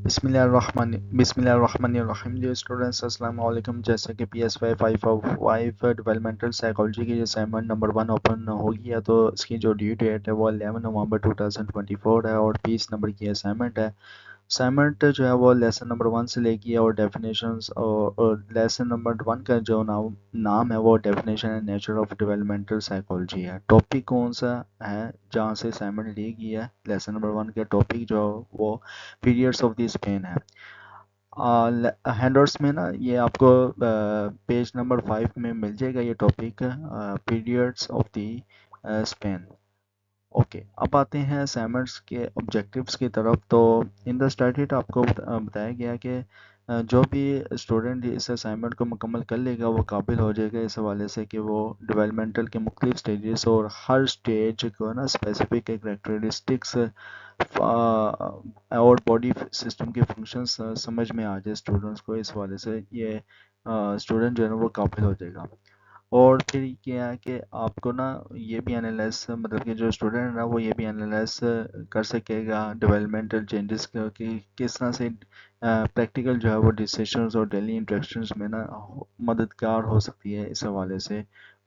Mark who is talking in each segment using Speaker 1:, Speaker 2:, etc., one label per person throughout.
Speaker 1: بسم اللہ الرحمن الرحیم ڈیئر اسٹوڈنٹس، السلام علیکم۔ جیسا کہ پی ایس 555 ڈیولپمنٹل سائیکالوجی کی جو اسائنمنٹ نمبر 1 اوپن ہو گیا، تو اس کی جو ڈیو ڈیٹ ہے وہ 11 نومبر 2024 ہے اور 20 نمبر کی اسائنمنٹ ہے۔ اسائنمنٹ جو ہے وہ لیسن نمبر 1 سے لے گی اور ڈیفینیشنز اور لیسن نمبر 1 کا جو نام ہے وہ definition and nature of developmental psychology ہے۔ ٹاپک کون سا ہے جہاں سے اسائنمنٹ لی گئی ہے؟ لیسن نمبر 1 کا ٹاپک جو وہ پیریڈس آف دی اسپین ہے۔ ہینڈ میں نا یہ آپ کو پیج نمبر 5 میں مل جائے گا یہ topic, periods of the span. Okay, اب آتے ہیں اسائنمنٹس کے آبجیکٹیوز کی طرف۔ تو ان دا اسٹارٹیڈ آپ کو بتایا گیا کہ جو بھی اسٹوڈنٹ اس اسائنمنٹ کو مکمل کر لے گا وہ قابل ہو جائے گا اس حوالے سے کہ وہ ڈیولپمنٹل کے مختلف سٹیجز اور ہر سٹیج کو نا اسپیسیفک کریکٹرسٹکس اور باڈی سسٹم کے فنکشنز سمجھ میں آ جائے اسٹوڈنٹس کو، اس حوالے سے یہ اسٹوڈنٹ جو ہے نا وہ قابل ہو جائے گا۔ اور پھر کیا ہے کہ آپ کو نا یہ بھی انالائز، مطلب کہ جو اسٹوڈنٹ ہے نا وہ یہ بھی انالائز کر سکے گا ڈیولپمنٹل چینجز کا کہ کس طرح سے پریکٹیکل جو ہے وہ ڈیسیشنز اور ڈیلی انٹریکشنز میں نا مددگار ہو سکتی ہے اس حوالے سے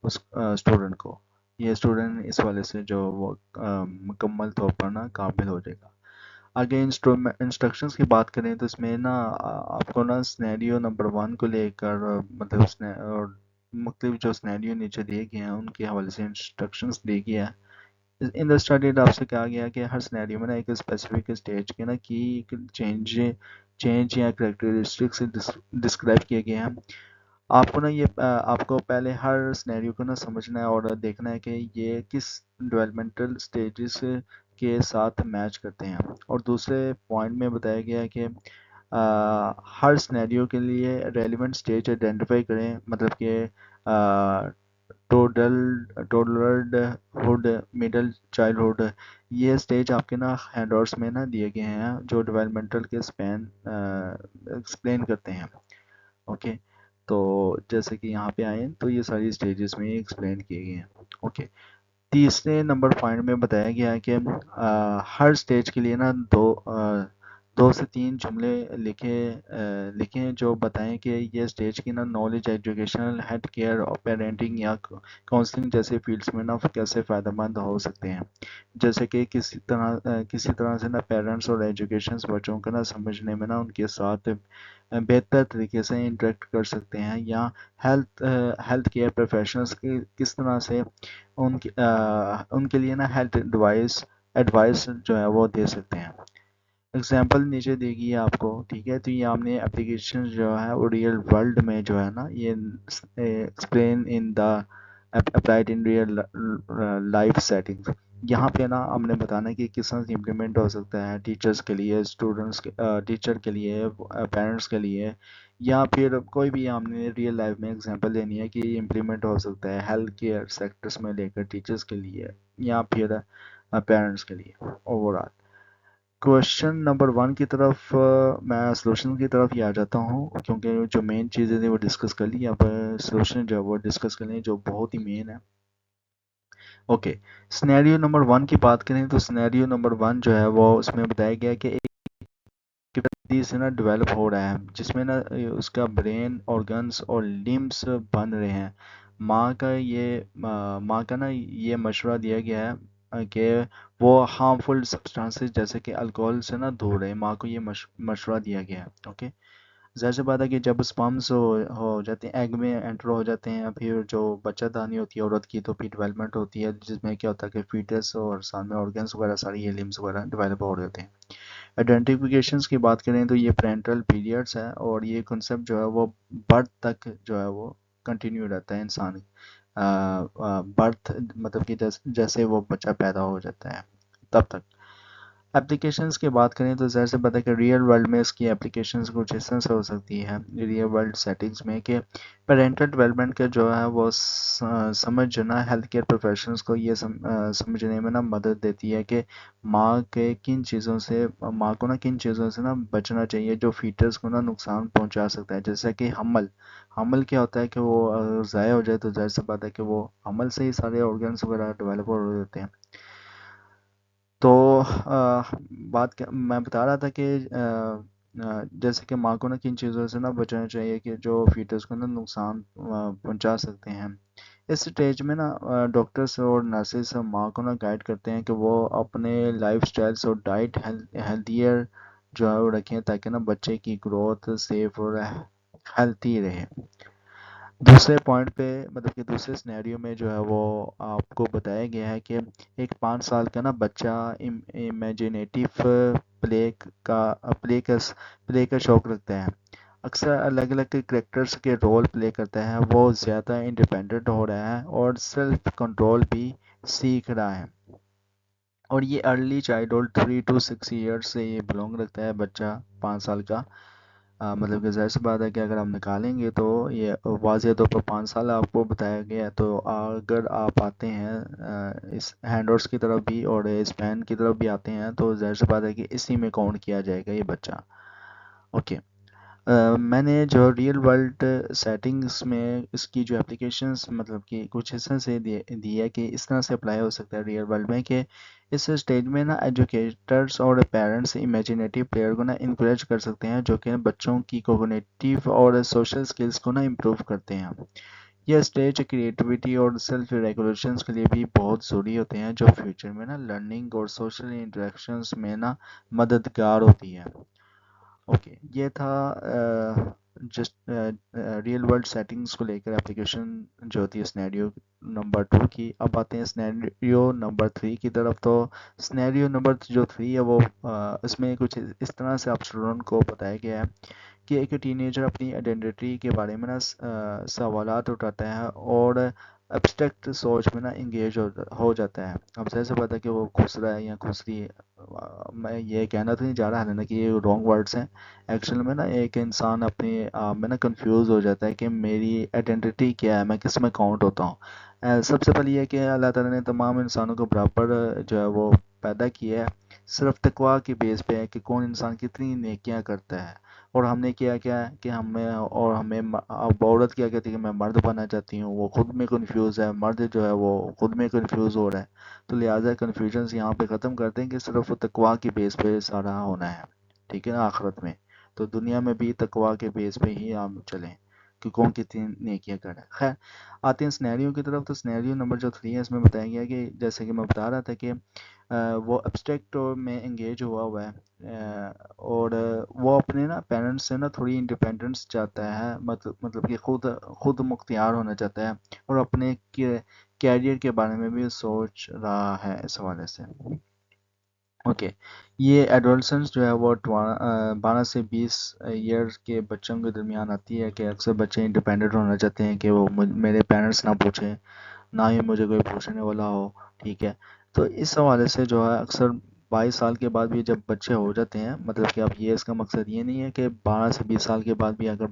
Speaker 1: اس اسٹوڈنٹ کو۔ یہ اسٹوڈنٹ اس حوالے سے جو وہ مکمل طور پر نا قابل ہو جائے گا۔ آگے انسٹرکشنز کی بات کریں تو اس میں نا آپ کو نا سنیریو نمبر 1 کو لے کر مطلب اور مختلف جو سنیریو نیچے دیے گئے ہیں ان کے حوالے سے انسٹرکشنز دی گیا ہے۔ ان دا اسٹڈیڈ آپ سے کہا گیا کہ ہر سنیریو میں نا ایک اسپیسیفک اسٹیج کے نا کی چینج یا کریکٹرسٹکس ڈسکرائب کیے گئے ہیں۔ آپ کو نا یہ آپ کو پہلے ہر سنیریو کو نا سمجھنا ہے اور دیکھنا ہے کہ یہ کس ڈیولپمنٹل سٹیجز کے ساتھ میچ کرتے ہیں۔ اور دوسرے پوائنٹ میں بتایا گیا ہے کہ ہر سنیریو کے لیے ریلیونٹ سٹیج آئیڈینٹیفائی کریں، مطلب کہ ٹوڈلرڈ ہوڈ، مڈل چائلڈ ہوڈ، یہ سٹیج آپ کے نا ہینڈ آؤٹس میں نا دیے گئے ہیں جو ڈیولپمنٹل کے اسپین ایکسپلین کرتے ہیں۔ اوکے، تو جیسے کہ یہاں پہ آئیں تو یہ ساری سٹیجز میں ایکسپلین کیے گئے ہیں۔ اوکے، تیسرے نمبر پوائنٹ میں بتایا گیا ہے کہ ہر سٹیج کے لیے نا دو سے تین جملے لکھیں جو بتائیں کہ یہ سٹیج کی نا knowledge, educational, health care, parenting یا کاؤنسلنگ جیسے فیلڈز میں نا کیسے فائدہ مند ہو سکتے ہیں۔ جیسے کہ کسی طرح سے نا پیرنٹس اور ایجوکیشنز بچوں کو نا سمجھنے میں نا ان کے ساتھ بہتر طریقے سے انٹریکٹ کر سکتے ہیں، یا ہیلتھ کیئر پروفیشنلز کس طرح سے ان کے لیے نا ہیلتھ ایڈوائس جو ہے وہ دے سکتے ہیں۔ اگزامپل نیچے دے گی ہے آپ کو، ٹھیک ہے؟ تو یہ ہم نے اپلیکیشن جو ہے وہ ریئل ورلڈ میں جو ہے نا یہ explain in the applied in real life setting, یہاں پہ نا ہم نے بتانا کہ کس طرح سے امپلیمنٹ ہو سکتا ہے ٹیچرز کے لیے، ٹیچر کے لیے، پیرنٹس کے لیے، یا پھر کوئی بھی ہم نے ریئل لائف میں اگزامپل دینی ہے کہ یہ امپلیمنٹ ہو سکتا ہے ہیلتھ کیئر سیکٹرز میں لے کر ٹیچرز کے لیے یا پھر پیرنٹس کے لیے اوور آل۔ کوشچن نمبر 1 کی طرف میں سلوشن کی طرف ہی آ جاتا ہوں، کیونکہ جو مین چیزیں تھیں وہ ڈسکس کر لی، اب سلوشن جو ہے وہ ڈسکس کر لیں جو بہت ہی مین ہے۔ اوکے، سنیریو نمبر 1 کی بات کریں تو سنیریو نمبر 1 جو ہے وہ اس میں بتایا گیا کہ ایک سے نا ڈیولپ ہو رہا ہے جس میں نا اس کا برین، آرگنز اور لمبس بن رہے ہیں۔ ماں کا نا یہ مشورہ دیا گیا ہے کہ وہ ہارمفل سبسٹانسز جیسے کہ الکوہل سے نا دور رہے، ماں کو یہ مشورہ دیا گیا ہے۔ اوکے، ظاہر سی بات ہے کہ جب اسپرمز ہو جاتے ہیں، ایگ میں انٹر ہو جاتے ہیں، پھر جو بچہ دانی ہوتی ہے عورت کی، تو پھر ڈیولپمنٹ ہوتی ہے جس میں کیا ہوتا ہے کہ فیٹس اور ساتھ میں آرگنس وغیرہ ساری یہ لمبس وغیرہ ڈیولپ ہو جاتے ہیں۔ آئیڈینٹیفیکیشنس کی بات کریں تو یہ پرینٹل پیریڈس ہے اور یہ کنسیپٹ جو ہے وہ برتھ تک جو ہے وہ کنٹینیو رہتا ہے، انسان برتھ مطلب کہ جیسے وہ بچہ پیدا ہو جاتا ہے تب تک۔ اپلیکیشنز کی بات کریں تو ظاہر سے بتا کہ ریئل ورلڈ میں اس کی اپلیکیشنز کچھ اس طرح سے ہو سکتی ہے ریئل ورلڈ سیٹنگز میں کہ پیرنٹل ڈیولپمنٹ کا جو ہے وہ سمجھ جو نا ہیلتھ کیئر پروفیشنلز کو یہ سمجھنے میں نا مدد دیتی ہے کہ ماں کو نا کن چیزوں سے نا بچنا چاہیے جو فیٹرز کو نا نقصان پہنچا سکتا ہے، جیسا کہ حمل کیا ہوتا ہے کہ وہ ضائع ہو جائے تو ظاہر سی بات ہے کہ وہ حمل سے ہی سارے آرگنس وغیرہ ڈیولپ ہو جاتے ہیں۔ تو میں بتا رہا تھا کہ جیسے کہ ماں کو نا کن چیزوں سے نا بچنا چاہیے کہ جو فیٹس کو نا نقصان پہنچا سکتے ہیں. اس سٹیج میں نا ڈاکٹرس اور نرسز ماں کو نا گائیڈ کرتے ہیں کہ وہ اپنے لائف سٹائلس اور ڈائٹ ہیلتھیئر جو ہے وہ رکھیں تاکہ نا بچے کی گروتھ سیف اور ہیلتھی رہے. دوسرے پوائنٹ پہ مطلب کہ دوسرے سنیریو میں جو ہے وہ آپ کو بتایا گیا ہے کہ ایک 5 سال کا نا بچہ امیجینیٹو پلے کا پلے کا شوق رکھتا ہے. اکثر الگ الگ کریکٹرز کے رول پلے کرتا ہے. وہ زیادہ انڈیپینڈنٹ ہو رہا ہے اور سیلف کنٹرول بھی سیکھ رہا ہے. اور یہ ارلی چائلڈہڈ 3 to 6 ایئرس سے یہ بلونگ رکھتا ہے بچہ 5 سال کا. مطلب کہ ظاہر سی بات ہے کہ اگر ہم نکالیں گے تو یہ واضح طور پر 5 سال آپ کو بتایا گیا ہے. تو اگر آپ آتے ہیں اس ہینڈورس کی طرف بھی اور اس پین کی طرف بھی آتے ہیں تو ظاہر سی بات ہے کہ اسی میں کاؤنٹ کیا جائے گا یہ بچہ. اوکے. میں نے جو ریئل ورلڈ سیٹنگز میں اس کی جو اپلیکیشنز مطلب کہ کچھ حصے سے دی ہے کہ اس طرح سے اپلائی ہو سکتا ہے ریئل ورلڈ میں کہ اس اسٹیج میں نا ایجوکیٹرز اور پیرنٹس امیجینیٹو پلیئر کو نا انکریج کر سکتے ہیں جو کہ بچوں کی کوگنیٹیو اور سوشل سکلز کو نا امپروو کرتے ہیں. یہ اسٹیج کریٹیوٹی اور سیلف ریگولیشنز کے لیے بھی بہت ضروری ہوتے ہیں جو فیوچر میں نا لرننگ اور سوشل انٹریکشنز میں نا مددگار ہوتی ہے. اوکے. یہ تھا جسٹ ریئل ورلڈ سیٹنگز کو لے کر اپلیکیشن جو ہوتی ہے سنیریو نمبر 2 کی. اب آتے ہیں سنیریو نمبر 3 کی طرف. تو سنیریو نمبر جو 3 ہے وہ اس میں کچھ اس طرح سے آپ اسٹوڈنٹ کو بتایا گیا ہے کہ ایک ٹینیجر اپنی آئیڈینٹی کے بارے میں نا سوالات اٹھاتا ہے اور ایبسٹریکٹ سوچ میں نا انگیج ہو جاتا ہے. اب ظاہر سی بات ہے کہ وہ خوش رہا ہے یا خوش رہی ہے. میں یہ کہنا تو نہیں چاہ رہا ہے کہ یہ رانگ ورڈس ہیں. ایکچوئل میں نا ایک انسان اپنے آپ میں نا کنفیوز ہو جاتا ہے کہ میری آئیڈینٹی کیا ہے, میں کس میں کاؤنٹ ہوتا ہوں. سب سے پہلے یہ کہ اللہ تعالیٰ نے تمام انسانوں کو برابر جو ہے وہ پیدا کیا ہے. صرف تقویٰ کی بیس پہ ہے کہ کون انسان کتنی نیکیاں کرتا ہے. اور ہم نے کیا کیا ہے کہ ہمیں اب عورت کیا کہتی ہے کہ میں مرد بننا چاہتی ہوں, وہ خود میں کنفیوز ہے. مرد جو ہے وہ خود میں کنفیوز ہو رہا ہے. تو لہٰذا کنفیوژنس یہاں پہ ختم کرتے ہیں کہ صرف تقویٰ کی بیس پہ سارا ہونا ہے. ٹھیک ہے نا. آخرت میں تو دنیا میں بھی تقویٰ کے بیس پہ ہی ہم چلیں کہ کون کتنی نیکیاں کرے. خیر آتے ہیں سنیریو کی طرف. تو سنیریو نمبر جو 3 ہے اس میں بتایا گیا کہ جیسے کہ میں بتا رہا تھا کہ وہ ابسٹریکٹ میں انگیج ہوا ہے اور وہ اپنے نا پیرنٹس سے نا تھوڑی انڈیپینڈنس چاہتا ہے. مطلب کہ خود مختار ہونا چاہتا ہے اور اپنے کیریئر کے بارے میں بھی سوچ رہا ہے اس حوالے سے. اوکے. یہ ایڈولسنس جو ہے وہ 12 سے 20 ایئر کے بچوں کے درمیان آتی ہے کہ اکثر بچے انڈیپینڈنٹ ہونا چاہتے ہیں کہ وہ میرے پیرنٹس نہ پوچھیں, نہ ہی مجھے کوئی پوچھنے والا ہو. ٹھیک ہے. تو اس حوالے سے جو ہے اکثر 22 سال کے بعد بھی جب بچے ہو جاتے ہیں, مطلب کہ اب یہ اس کا مقصد یہ نہیں ہے کہ 12 سے 20 سال کے بعد بھی اگر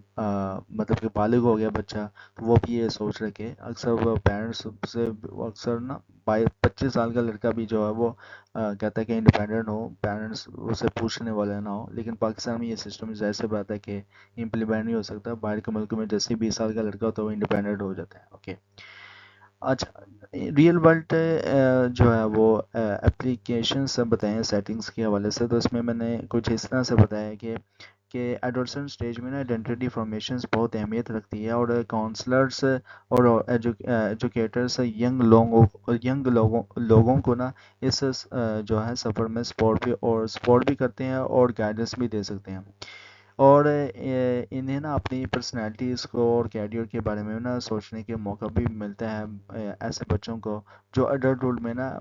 Speaker 1: مطلب کہ بالغ ہو گیا بچہ تو وہ بھی یہ سوچ رکھے. اکثر وہ پیرنٹس سے اکثر نا 25 سال کا لڑکا بھی جو ہے وہ کہتا ہے کہ انڈیپینڈنٹ ہو, پیرنٹس اسے پوچھنے والے نہ ہو. لیکن پاکستان میں یہ سسٹم ظاہر سی بات ہے کہ امپلیمنٹ نہیں ہو سکتا. باہر کے ملک میں جیسے 20 سال کا لڑکا ہوتا ہے وہ انڈیپینڈنٹ ہو جاتا ہے. اوکے. اچھا. ریئل ورلڈ جو ہے وہ اپلیکیشنس بتائیں سیٹنگز کے حوالے سے. تو اس میں نے کچھ اس طرح سے بتایا کہ ایڈولسنٹ اسٹیج میں نا آئیڈینٹی فارمیشنز بہت اہمیت رکھتی ہے اور کاؤنسلرس اور ایجوکیٹرس لوگوں کو نا اس جو ہے سفر میں سپورٹ بھی کرتے ہیں اور گائیڈنس بھی دے سکتے ہیں. اور انہیں نا اپنی پرسنالٹیز کو اور کیریئر کے بارے میں نا سوچنے کے موقع بھی ملتا ہے ایسے بچوں کو جو ایڈلٹہوڈ میں نا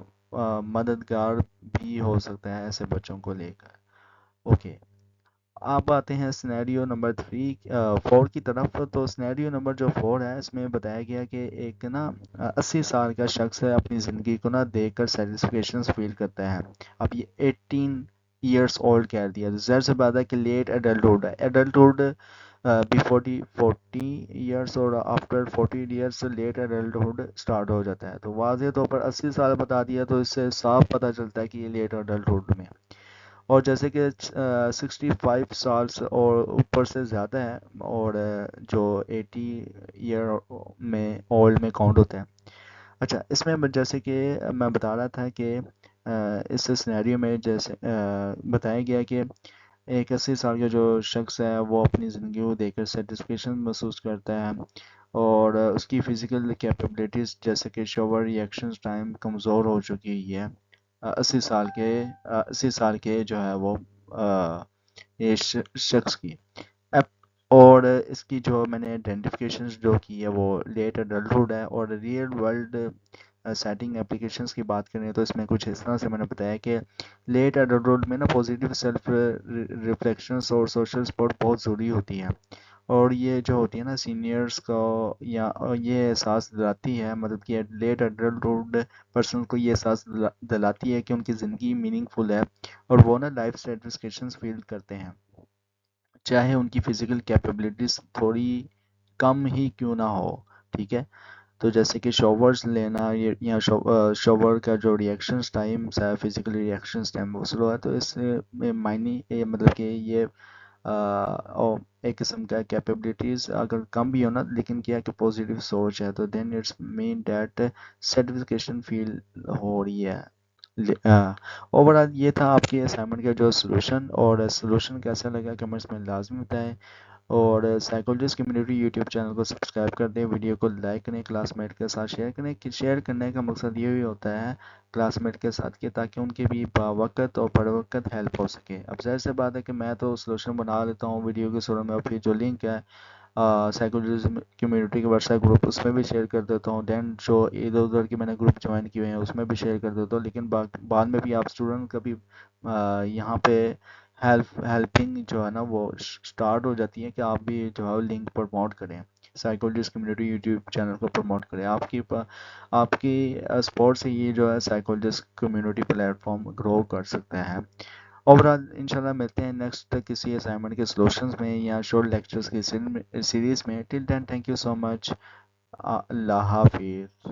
Speaker 1: مددگار بھی ہو سکتا ہے ایسے بچوں کو لے کر. اوکے. آپ آتے ہیں سنیریو نمبر 4 کی طرف. تو سنیریو نمبر جو 4 ہے اس میں بتایا گیا کہ ایک نا 80 سال کا شخص ہے اپنی زندگی کو نا دیکھ کر سیٹسفیکشن فیل کرتا ہے. اب یہ 18 ایئرس اولڈ کہہ دیا. ظاہر سی بات ہے کہ لیٹ ایڈلٹہوڈ ہے. ایڈلٹہوڈ بھی 40 ایئرس اور آفٹر 40 ایئرس لیٹ ایڈلٹہوڈ اسٹارٹ ہو جاتا ہے. تو واضح طور پر 80 سال بتا دیا تو اس سے صاف پتہ چلتا ہے کہ یہ لیٹ ایڈلٹہوڈ میں. اور جیسے کہ 65 سالس اور اوپر سے زیادہ ہے اور جو 80 ایئر میں اولڈ میں کاؤنٹ ہوتے ہیں. اچھا. اس میں جیسے کہ میں بتا رہا تھا کہ اس سنیریو میں جیسے بتایا گیا کہ ایک 80 سال کا جو شخص ہے وہ اپنی زندگی کو دیکھ کر سیٹسفیکشن محسوس کرتا ہے، اور اس کی فزیکل کیپیبلٹیز جیسے کہ شوور ریئیکشن ٹائم کمزور ہو چکی ہوئی ہے 80 سال کے 80 سال کے جو ہے وہ یہ شخص کی اور اس کی جو میں نے آئیڈینٹیفیکیشن جو کی ہے وہ لیٹ اڈلٹہوڈ ہے، اور ریئل ورلڈ سیٹنگ اپلیکیشنس کی بات کریں تو اس میں کچھ اس طرح سے میں نے بتایا کہ لیٹ اڈلٹہوڈ میں نا پوزیٹیو سیلف ریفلیکشنس اور سوشل سپورٹ بہت ضروری ہوتی ہے، اور یہ جو ہوتی ہے نا سینئرس کو یا یہ احساس دلاتی ہے، مطلب کہ لیٹ اڈلٹہوڈ پرسن کو یہ احساس دلاتی ہے کہ ان کی زندگی میننگ فل ہے، اور وہ نا لائف سیٹسفیکشنس فیل کرتے ہیں، چاہے ان کی فزیکل کیپیبلٹیز تھوڑی کم ہی کیوں نہ ہو، ٹھیک ہے۔ تو جیسے کہ شاورز لینا یا شاور کا جو ریئیکشنز ٹائم ہے، فزیکل ریئیکشنز ٹائم وہ سلو ہے، تو اس میں معنی مطلب کہ یہ ایک قسم کا کیپیبلٹیز اگر کم بھی ہو نا، لیکن کیا کہ پازیٹیو سوچ ہے، تو دین اٹس مین دیٹ سیٹسفیکیشن فیل ہو رہی ہے۔ اوور آل یہ تھا آپ کی اسائنمنٹ کا جو سلوشن، اور سلوشن کیسا لگا کمنٹس میں لازمی بتائیں، اور سائیکولوجسٹ کمیونٹی یوٹیوب چینل کو سبسکرائب کر دیں، ویڈیو کو لائک کریں، کلاس میٹ کے ساتھ شیئر کریں، کہ شیئر کرنے کا مقصد یہ بھی ہوتا ہے کلاس میٹ کے ساتھ کہ تاکہ ان کے بھی وقت اور بڑے وقت ہیلپ ہو سکے۔ اب ظاہر سی بات ہے کہ میں تو سلوشن بنا لیتا ہوں ویڈیو کے شروع میں، اور پھر جو لنک ہے سائیکولوجزم کمیونٹی کے واٹس ایپ گروپ اس میں بھی شیئر کر دیتا ہوں، دین جو ادھر ادھر کے میں نے گروپ جوائن کیے ہیں اس میں بھی شیئر کر دیتا ہوں، لیکن بعد میں بھی آپ اسٹوڈنٹ کا بھی یہاں پہ ہیلپنگ جو ہے نا وہ سٹارٹ ہو جاتی ہے کہ آپ بھی جو ہے لنک پروموٹ کریں، سائیکولوجسٹ کمیونٹی یوٹیوب چینل کو پروموٹ کریں، آپ کی سپورٹ سے یہ جو ہے سائیکولوجسٹ کمیونٹی پلیٹ فارم گرو کر سکتا ہے۔ اوورآل انشاءاللہ ملتے ہیں نیکسٹ کسی اسائنمنٹ کے سلوشنز میں یا شورٹ لیکچرز کی سیریز میں، ٹل دین تھینک یو سو مچ، اللہ حافظ۔